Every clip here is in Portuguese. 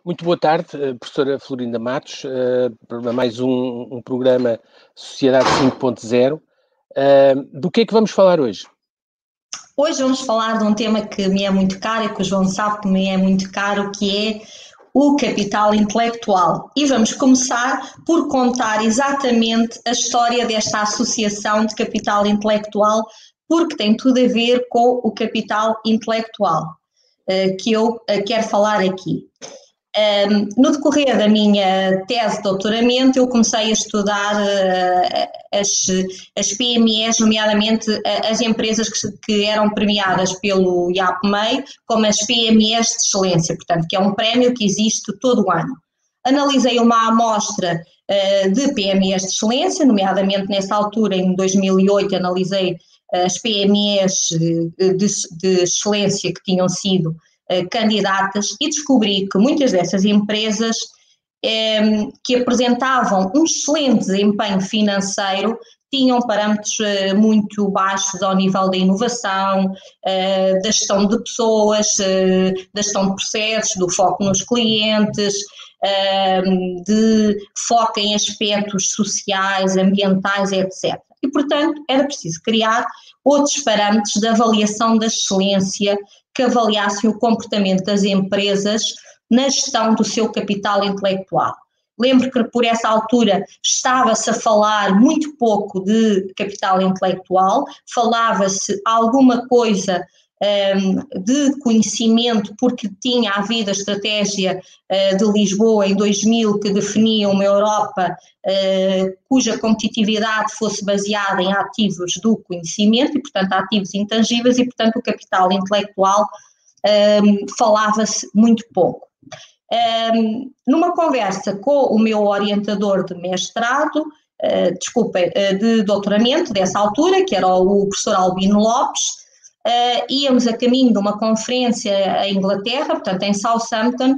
Muito boa tarde, professora Florinda Matos, para mais um programa Sociedade 5.0. Do que é que vamos falar hoje? Hoje vamos falar de um tema que me é muito caro e que o João sabe que me é muito caro, que é o capital intelectual. E vamos começar por contar exatamente a história desta associação de capital intelectual, porque tem tudo a ver com o capital intelectual que eu quero falar aqui. No decorrer da minha tese de doutoramento, eu comecei a estudar as PMEs, nomeadamente as empresas que eram premiadas pelo IAPMEI como as PMEs de excelência, portanto, que é um prémio que existe todo o ano. Analisei uma amostra de PMEs de excelência, nomeadamente nessa altura, em 2008, analisei as PMEs de excelência que tinham sido candidatas e descobri que muitas dessas empresas que apresentavam um excelente desempenho financeiro tinham parâmetros muito baixos ao nível da inovação, da gestão de pessoas, da gestão de processos, do foco nos clientes, de foco em aspectos sociais, ambientais, etc. E, portanto, era preciso criar outros parâmetros de avaliação da excelência que avaliassem o comportamento das empresas na gestão do seu capital intelectual. Lembro que por essa altura estava-se a falar muito pouco de capital intelectual, falava-se alguma coisa de conhecimento, porque tinha havido a estratégia de Lisboa em 2000 que definia uma Europa cuja competitividade fosse baseada em ativos do conhecimento e, portanto, ativos intangíveis e, portanto, o capital intelectual falava-se muito pouco. Numa conversa com o meu orientador de mestrado, de doutoramento dessa altura, que era o professor Albino Lopes, íamos a caminho de uma conferência em Inglaterra, portanto em Southampton,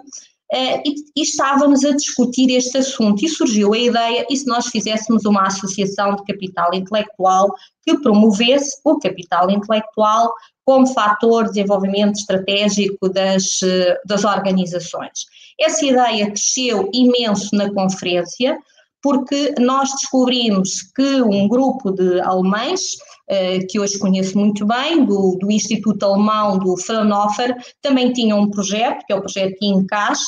e estávamos a discutir este assunto e surgiu a ideia, e se nós fizéssemos uma associação de capital intelectual que promovesse o capital intelectual como fator de desenvolvimento estratégico das organizações. Essa ideia cresceu imenso na conferência, porque nós descobrimos que um grupo de alemães, que hoje conheço muito bem, do Instituto Alemão do Fraunhofer, também tinha um projeto, que é o projeto INCAS,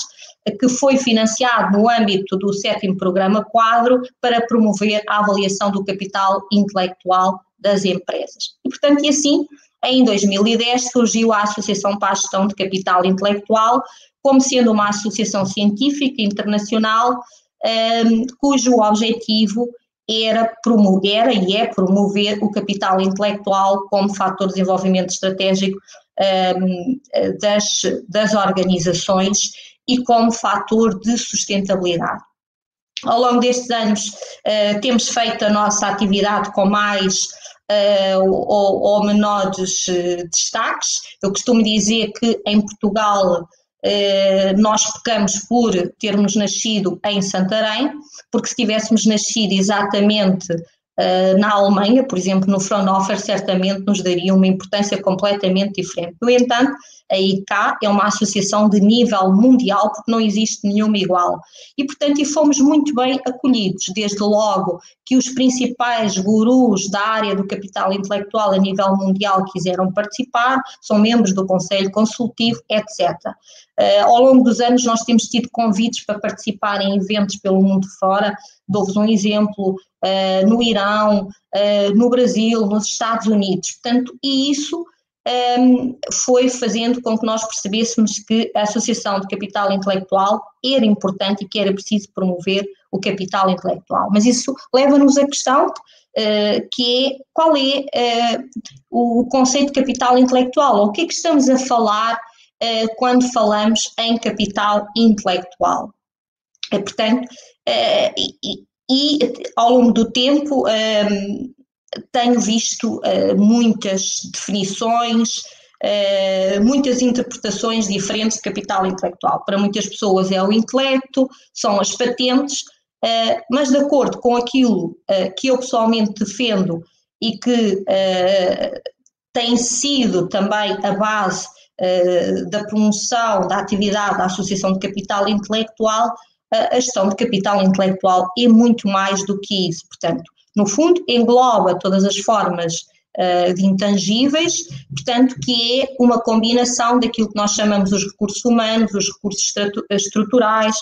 que foi financiado no âmbito do 7º Programa Quadro para promover a avaliação do capital intelectual das empresas. E, portanto, e assim, em 2010 surgiu a Associação para a Gestão de Capital Intelectual, como sendo uma associação científica internacional, cujo objetivo era e é promover o capital intelectual como fator de desenvolvimento estratégico das organizações e como fator de sustentabilidade. Ao longo destes anos temos feito a nossa atividade com mais ou menores destaques. Eu costumo dizer que em Portugal nós pecamos por termos nascido em Santarém, porque se tivéssemos nascido exatamente na Alemanha, por exemplo, no Fraunhofer, certamente nos daria uma importância completamente diferente. No entanto, a IK é uma associação de nível mundial, porque não existe nenhuma igual. E, portanto, e fomos muito bem acolhidos, desde logo que os principais gurus da área do capital intelectual a nível mundial quiseram participar, são membros do Conselho Consultivo, etc. Ao longo dos anos nós temos tido convites para participar em eventos pelo mundo fora, dou-vos um exemplo, no Irão, no Brasil, nos Estados Unidos, portanto, e isso foi fazendo com que nós percebêssemos que a associação de capital intelectual era importante e que era preciso promover o capital intelectual. Mas isso leva-nos à questão que é qual é o conceito de capital intelectual, o que é que estamos a falar quando falamos em capital intelectual. Portanto, e ao longo do tempo tenho visto muitas definições, muitas interpretações diferentes de capital intelectual. Para muitas pessoas é o intelecto, são as patentes, mas de acordo com aquilo que eu pessoalmente defendo e que tem sido também a base da promoção da atividade da associação de capital intelectual, a gestão de capital intelectual é muito mais do que isso. Portanto, no fundo, engloba todas as formas de intangíveis, portanto, que é uma combinação daquilo que nós chamamos os recursos humanos, os recursos estruturais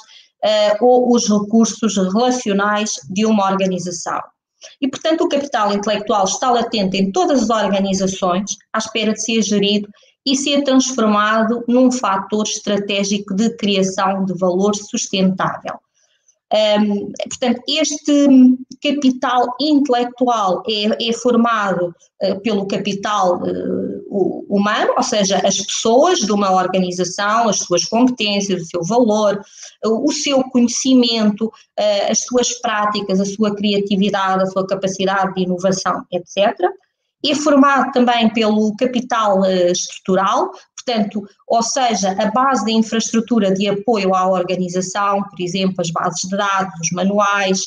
ou os recursos relacionais de uma organização. E, portanto, o capital intelectual está latente em todas as organizações, à espera de ser gerido e ser transformado num fator estratégico de criação de valor sustentável. Portanto, este capital intelectual é formado pelo capital humano, ou seja, as pessoas de uma organização, as suas competências, o seu valor, o seu conhecimento, as suas práticas, a sua criatividade, a sua capacidade de inovação, etc. É formado também pelo capital estrutural, portanto, ou seja, a base da infraestrutura de apoio à organização, por exemplo, as bases de dados, os manuais,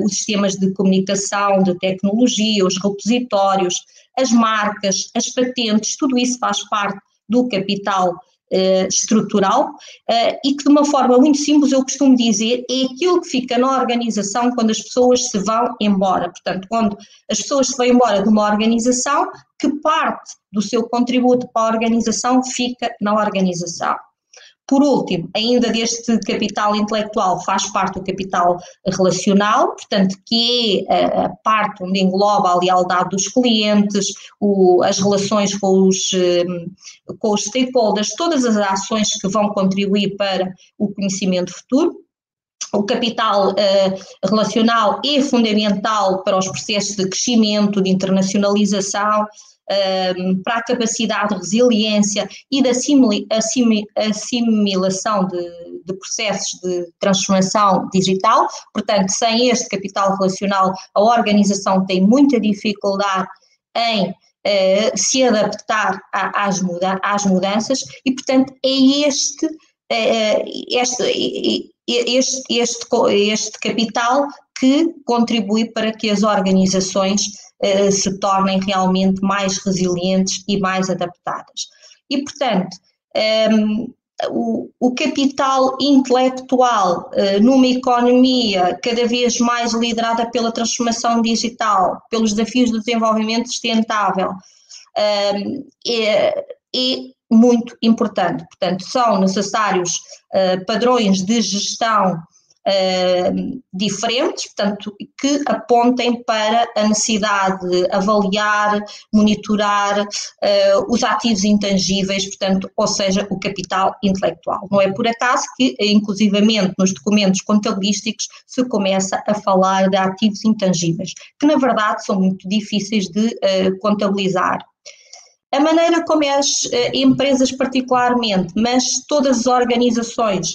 os sistemas de comunicação, de tecnologia, os repositórios, as marcas, as patentes, tudo isso faz parte do capital estrutural e que de uma forma muito simples eu costumo dizer é aquilo que fica na organização quando as pessoas se vão embora, portanto quando as pessoas se vão embora de uma organização, que parte do seu contributo para a organização fica na organização. Por último, ainda deste capital intelectual faz parte o capital relacional, portanto, que é a parte onde engloba a lealdade dos clientes, as relações com os stakeholders, todas as ações que vão contribuir para o conhecimento futuro. O capital relacional é fundamental para os processos de crescimento, de internacionalização, para a capacidade de resiliência e de assimilação de processos de transformação digital. Portanto, sem este capital relacional, a organização tem muita dificuldade em se adaptar às mudanças e, portanto, é este capital que contribui para que as organizações se tornem realmente mais resilientes e mais adaptadas. E, portanto, o capital intelectual numa economia cada vez mais liderada pela transformação digital, pelos desafios do desenvolvimento sustentável, é muito importante. Portanto, são necessários padrões de gestão diferentes, portanto, que apontem para a necessidade de avaliar, monitorar os ativos intangíveis, portanto, ou seja, o capital intelectual. Não é por acaso que, inclusivamente, nos documentos contabilísticos se começa a falar de ativos intangíveis, que na verdade são muito difíceis de contabilizar. A maneira como as empresas particularmente, mas todas as organizações,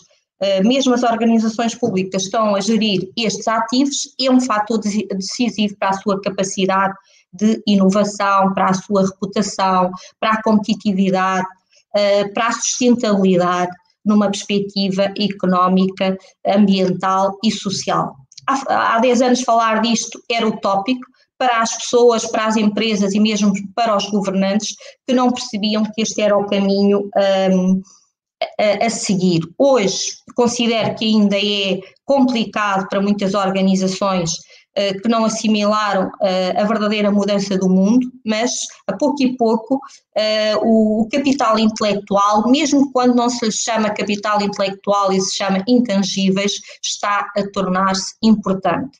mesmo as organizações públicas, estão a gerir estes ativos, é um fator decisivo para a sua capacidade de inovação, para a sua reputação, para a competitividade, para a sustentabilidade, numa perspectiva económica, ambiental e social. Há 10 anos falar disto era utópico para as pessoas, para as empresas e mesmo para os governantes que não percebiam que este era o caminho a seguir. Hoje considero que ainda é complicado para muitas organizações que não assimilaram a verdadeira mudança do mundo, mas a pouco e pouco o capital intelectual, mesmo quando não se lhe chama capital intelectual e se chama intangíveis, está a tornar-se importante.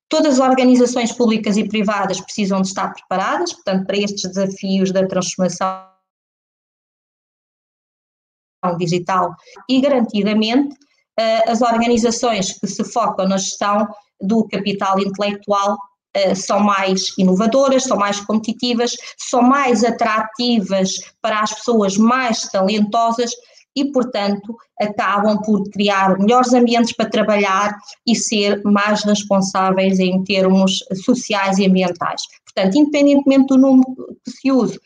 Todas as organizações públicas e privadas precisam de estar preparadas, portanto, para estes desafios da transformação digital e, garantidamente, as organizações que se focam na gestão do capital intelectual são mais inovadoras, são mais competitivas, são mais atrativas para as pessoas mais talentosas e, portanto, acabam por criar melhores ambientes para trabalhar e ser mais responsáveis em termos sociais e ambientais. Portanto, independentemente do número que se use,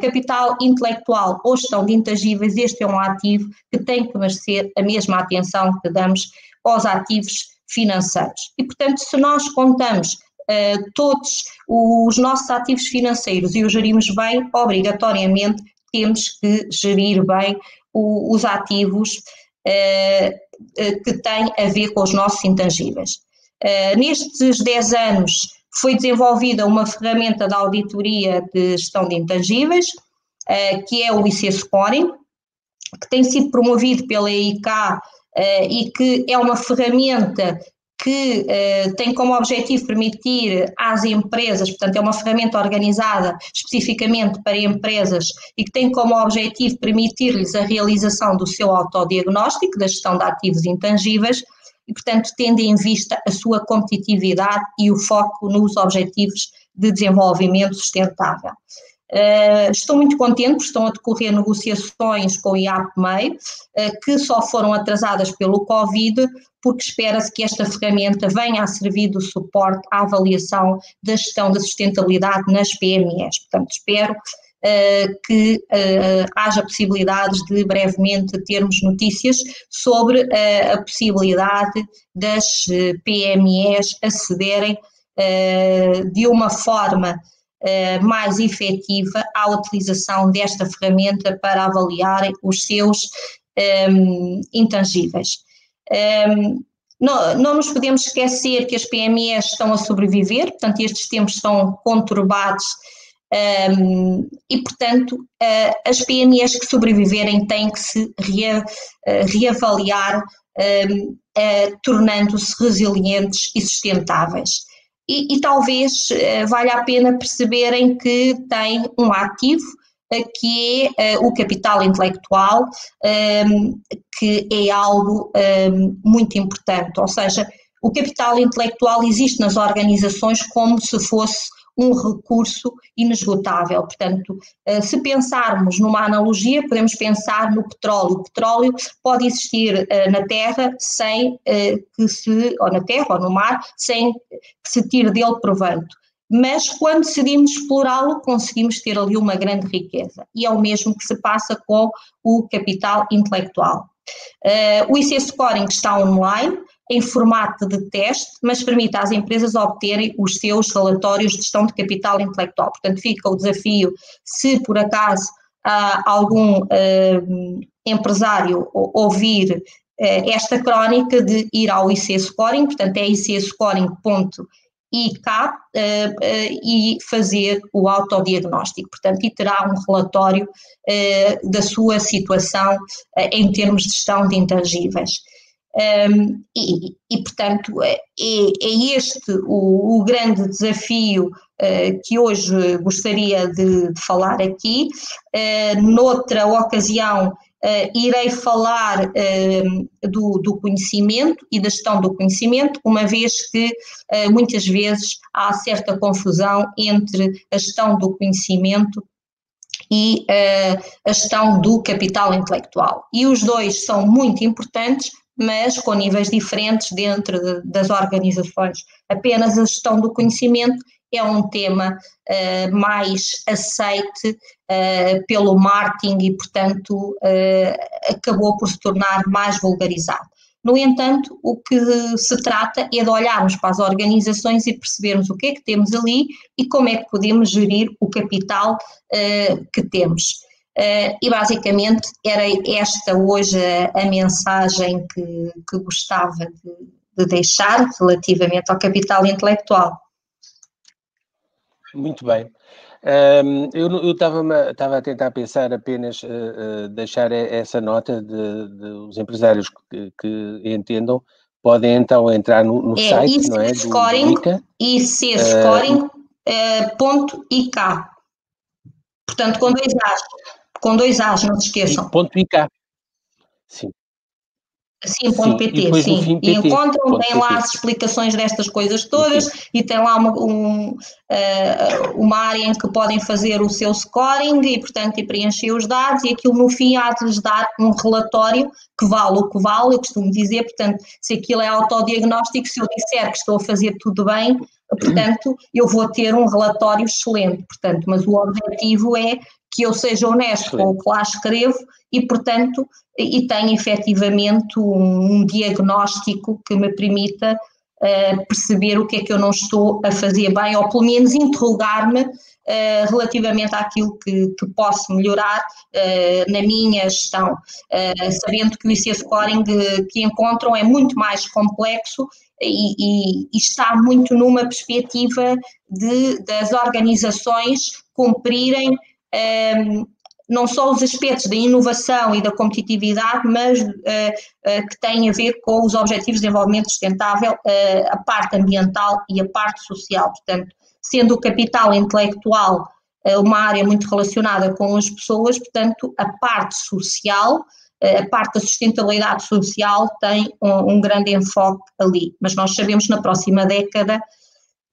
capital intelectual ou gestão de intangíveis, este é um ativo que tem que merecer a mesma atenção que damos aos ativos financeiros. E, portanto, se nós contamos todos os nossos ativos financeiros e os gerimos bem, obrigatoriamente temos que gerir bem os ativos que têm a ver com os nossos intangíveis. Nestes 10 anos foi desenvolvida uma ferramenta de auditoria de gestão de intangíveis, que é o IC Scoring, que tem sido promovido pela EIK e que é uma ferramenta que tem como objetivo permitir às empresas, portanto é uma ferramenta organizada especificamente para empresas e que tem como objetivo permitir-lhes a realização do seu autodiagnóstico da gestão de ativos intangíveis e, portanto, tendo em vista a sua competitividade e o foco nos objetivos de desenvolvimento sustentável. Estou muito contente porque estão a decorrer negociações com o IAPMEI, que só foram atrasadas pelo Covid, porque espera-se que esta ferramenta venha a servir de suporte à avaliação da gestão da sustentabilidade nas PMEs. Portanto, espero que haja possibilidades de brevemente termos notícias sobre a possibilidade das PMEs acederem de uma forma mais efetiva à utilização desta ferramenta para avaliarem os seus intangíveis. Não nos podemos esquecer que as PMEs estão a sobreviver, portanto estes tempos são conturbados e, portanto, as PMEs que sobreviverem têm que se reavaliar, tornando-se resilientes e sustentáveis. E talvez valha a pena perceberem que tem um ativo que é o capital intelectual, que é algo muito importante, ou seja, o capital intelectual existe nas organizações como se fosse um recurso inesgotável. Portanto, se pensarmos numa analogia, podemos pensar no petróleo. O petróleo pode existir na terra ou na terra ou no mar, sem que se tire dele proveito. Mas quando decidimos explorá-lo, conseguimos ter ali uma grande riqueza. E é o mesmo que se passa com o capital intelectual. O IC Scoring está online, em formato de teste, mas permite às empresas obterem os seus relatórios de gestão de capital intelectual. Portanto, fica o desafio, se por acaso algum empresário ouvir esta crónica, de ir ao IC Scoring, portanto é icscoring.ik, e fazer o autodiagnóstico, portanto, e terá um relatório da sua situação em termos de gestão de intangíveis. Portanto, é este o grande desafio que hoje gostaria de falar aqui. Noutra ocasião, irei falar do conhecimento e da gestão do conhecimento, uma vez que muitas vezes há certa confusão entre a gestão do conhecimento e a gestão do capital intelectual. E os dois são muito importantes, mas com níveis diferentes dentro das organizações. Apenas a gestão do conhecimento é um tema mais aceite pelo marketing e, portanto, acabou por se tornar mais vulgarizado. No entanto, o que se trata é de olharmos para as organizações e percebermos o que é que temos ali e como é que podemos gerir o capital que temos. E basicamente era esta hoje a mensagem que gostava de deixar relativamente ao capital intelectual. Muito bem. Eu estava a tentar pensar apenas deixar essa nota de os empresários que entendam, podem então entrar no site, não é? icscoring.ik. Portanto, com dois A's, não se esqueçam. .ik. Sim. Sim, .pt, sim. E encontram, tem lá as explicações destas coisas todas e tem lá uma área em que podem fazer o seu scoring e, portanto, e preencher os dados, e aquilo no fim há de lhes dar um relatório que vale o que vale, eu costumo dizer. Portanto, se aquilo é autodiagnóstico, se eu disser que estou a fazer tudo bem, portanto, eu vou ter um relatório excelente. Portanto, mas o objetivo é que eu seja honesto com o que lá escrevo e, portanto, e tenha efetivamente um diagnóstico que me permita perceber o que é que eu não estou a fazer bem, ou pelo menos interrogar-me relativamente àquilo que posso melhorar na minha gestão, sabendo que o IC Scoring que encontram é muito mais complexo e está muito numa perspectiva das organizações cumprirem não só os aspectos da inovação e da competitividade, mas que têm a ver com os Objetivos de Desenvolvimento Sustentável, a parte ambiental e a parte social. Portanto, sendo o capital intelectual uma área muito relacionada com as pessoas, portanto, a parte social, a parte da sustentabilidade social tem um grande enfoque ali. Mas nós sabemos na próxima década,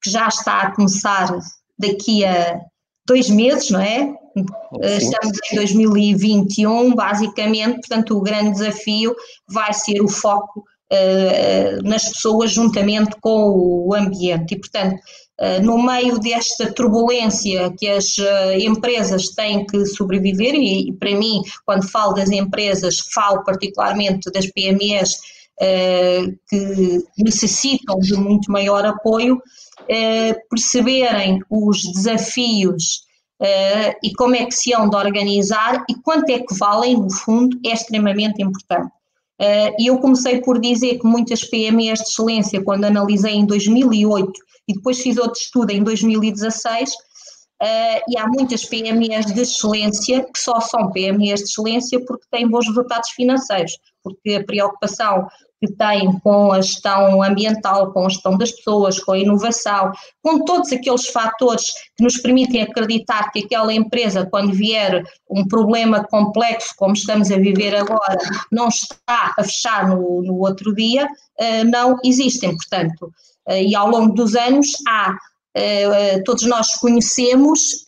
que já está a começar daqui a 2 meses, não é? Sim. Estamos em 2021, basicamente, portanto o grande desafio vai ser o foco nas pessoas juntamente com o ambiente e, portanto, no meio desta turbulência que as empresas têm que sobreviver e para mim, quando falo das empresas, falo particularmente das PMEs que necessitam de muito maior apoio, perceberem os desafios e como é que se hão de organizar e quanto é que valem, no fundo, é extremamente importante. E eu comecei por dizer que muitas PMEs de excelência, quando analisei em 2008 e depois fiz outro estudo em 2016, e há muitas PMEs de excelência que só são PMEs de excelência porque têm bons resultados financeiros, porque a preocupação que têm com a gestão ambiental, com a gestão das pessoas, com a inovação, com todos aqueles fatores que nos permitem acreditar que aquela empresa, quando vier um problema complexo, como estamos a viver agora, não está a fechar no outro dia, não existem. Portanto, e ao longo dos anos todos nós conhecemos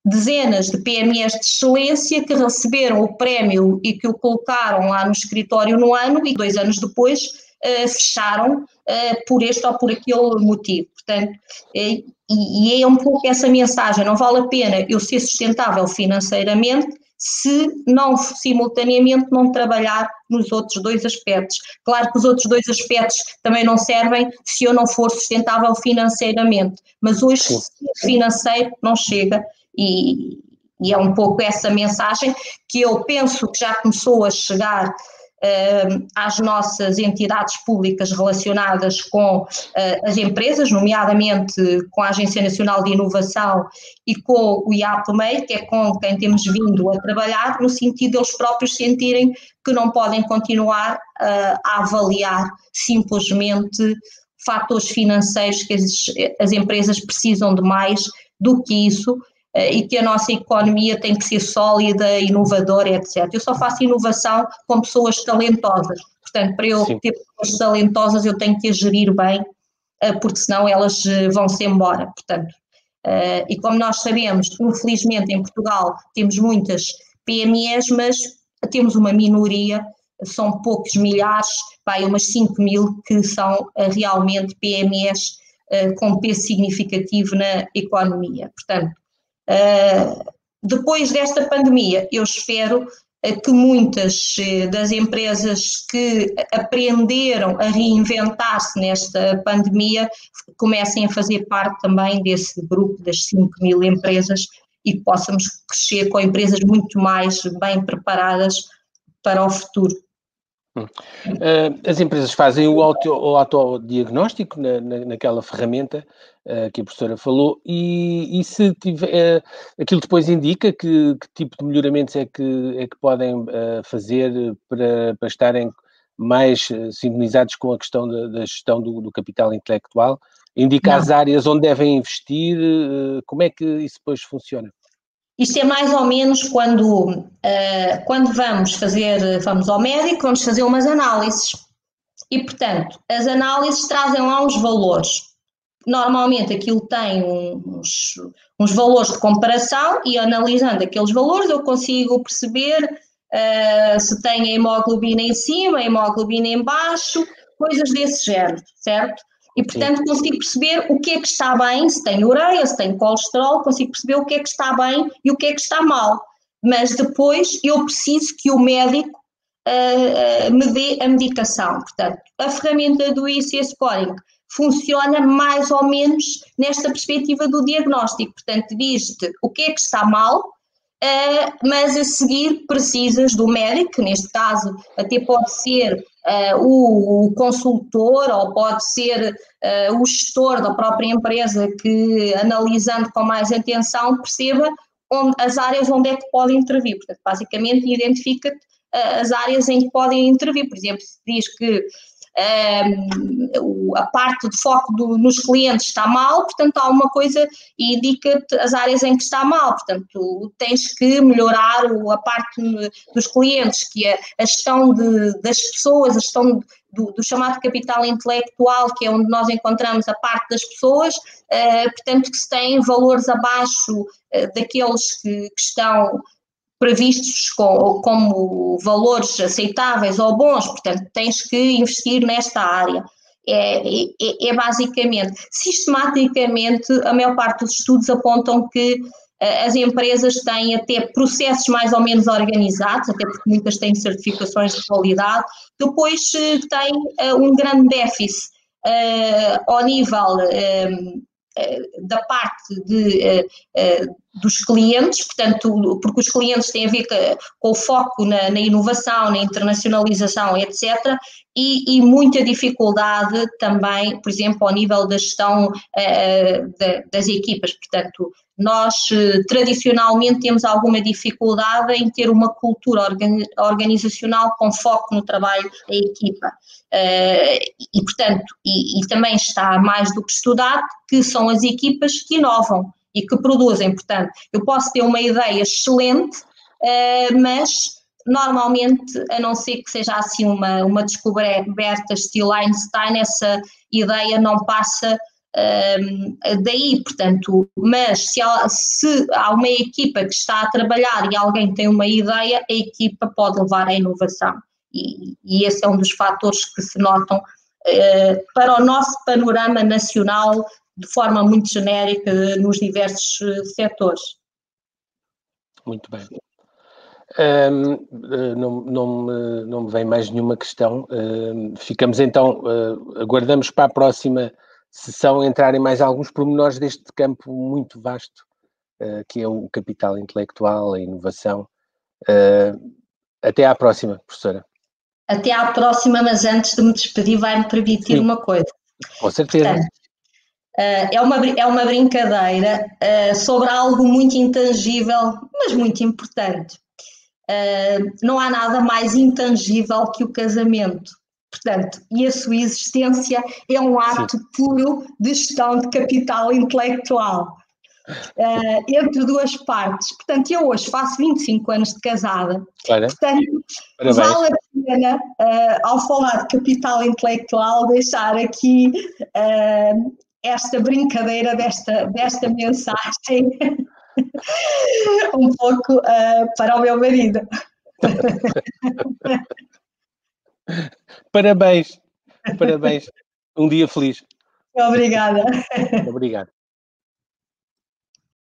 dezenas de PMEs de excelência que receberam o prémio e que o colocaram lá no escritório no ano e 2 anos depois fecharam por este ou por aquele motivo. Portanto, e é um pouco essa mensagem, não vale a pena eu ser sustentável financeiramente se não simultaneamente não trabalhar nos outros 2 aspectos. Claro que os outros 2 aspectos também não servem se eu não for sustentável financeiramente, mas hoje financeiro não chega. E é um pouco essa mensagem que eu penso que já começou a chegar às nossas entidades públicas relacionadas com as empresas, nomeadamente com a Agência Nacional de Inovação e com o IAPMEI, que é com quem temos vindo a trabalhar, no sentido de eles próprios sentirem que não podem continuar a avaliar simplesmente fatores financeiros, que as empresas precisam de mais do que isso, e que a nossa economia tem que ser sólida, inovadora, etc. Eu só faço inovação com pessoas talentosas, portanto, para eu ter pessoas talentosas eu tenho que as gerir bem, porque senão elas vão-se embora, portanto. E como nós sabemos, infelizmente em Portugal temos muitas PMEs, mas temos uma minoria, são poucos milhares, umas 5.000 que são realmente PMEs com peso significativo na economia, portanto. Depois desta pandemia, eu espero que muitas das empresas que aprenderam a reinventar-se nesta pandemia comecem a fazer parte também desse grupo das 5.000 empresas e que possamos crescer com empresas muito mais bem preparadas para o futuro. As empresas fazem o autodiagnóstico naquela ferramenta que a professora falou e se tiver, aquilo depois indica que tipo de melhoramentos é que podem fazer para estarem mais sintonizados com a questão da gestão do capital intelectual, indica as áreas onde devem investir, como é que isso depois funciona? Isto é mais ou menos quando vamos ao médico, vamos fazer umas análises e, portanto, as análises trazem lá uns valores. Normalmente aquilo tem uns valores de comparação e analisando aqueles valores eu consigo perceber se tem a hemoglobina em cima, a hemoglobina em baixo, coisas desse género, certo? E, portanto, consigo perceber o que é que está bem, se tem ureia, se tem colesterol, consigo perceber o que é que está bem e o que é que está mal. Mas depois eu preciso que o médico me dê a medicação. Portanto, a ferramenta do IC Scoring funciona mais ou menos nesta perspectiva do diagnóstico. Portanto, diz-te o que é que está mal, mas a seguir precisas do médico, neste caso até pode ser o consultor ou pode ser o gestor da própria empresa que, analisando com mais atenção, perceba as áreas onde é que pode intervir. Portanto, basicamente identifica-te as áreas em que podem intervir. Por exemplo, se diz que a parte de foco nos clientes está mal, portanto há uma coisa e indica-te as áreas em que está mal, portanto tens que melhorar a parte dos clientes, que é a gestão das pessoas, a gestão do chamado capital intelectual, que é onde nós encontramos a parte das pessoas, portanto que se têm valores abaixo daqueles que estão previstos como valores aceitáveis ou bons, portanto tens que investir nesta área. É basicamente, sistematicamente, a maior parte dos estudos apontam que as empresas têm até processos mais ou menos organizados, até porque muitas têm certificações de qualidade, depois têm um grande déficit ao nível da parte dos clientes, portanto, porque os clientes têm a ver com o foco na inovação, na internacionalização, etc., e muita dificuldade também, por exemplo, ao nível da gestão das equipas. Portanto, nós tradicionalmente temos alguma dificuldade em ter uma cultura organizacional com foco no trabalho da equipa. E portanto, e também está mais do que estudado que são as equipas que inovam e que produzem. Portanto, eu posso ter uma ideia excelente, mas normalmente, a não ser que seja assim uma descoberta estilo Einstein, essa ideia não passa daí, portanto, mas se há uma equipa que está a trabalhar e alguém tem uma ideia, a equipa pode levar à inovação. E esse é um dos fatores que se notam para o nosso panorama nacional de forma muito genérica nos diversos setores. Muito bem. Não me vem mais nenhuma questão. Ficamos então, aguardamos para a próxima sessão entrarem mais alguns pormenores deste campo muito vasto, que é o capital intelectual, a inovação. Até à próxima, professora. Até à próxima, mas antes de me despedir vai-me permitir uma coisa. Com certeza. Portanto, é uma brincadeira sobre algo muito intangível, mas muito importante. Não há nada mais intangível que o casamento. Portanto, e a sua existência é um ato puro de gestão de capital intelectual. Entre duas partes. Portanto, eu hoje faço 25 anos de casada. Olha, portanto, parabéns. Vale a pena, ao falar de capital intelectual, deixar aqui esta brincadeira desta mensagem um pouco para o meu marido. Parabéns. Um dia feliz. Obrigada. Obrigado.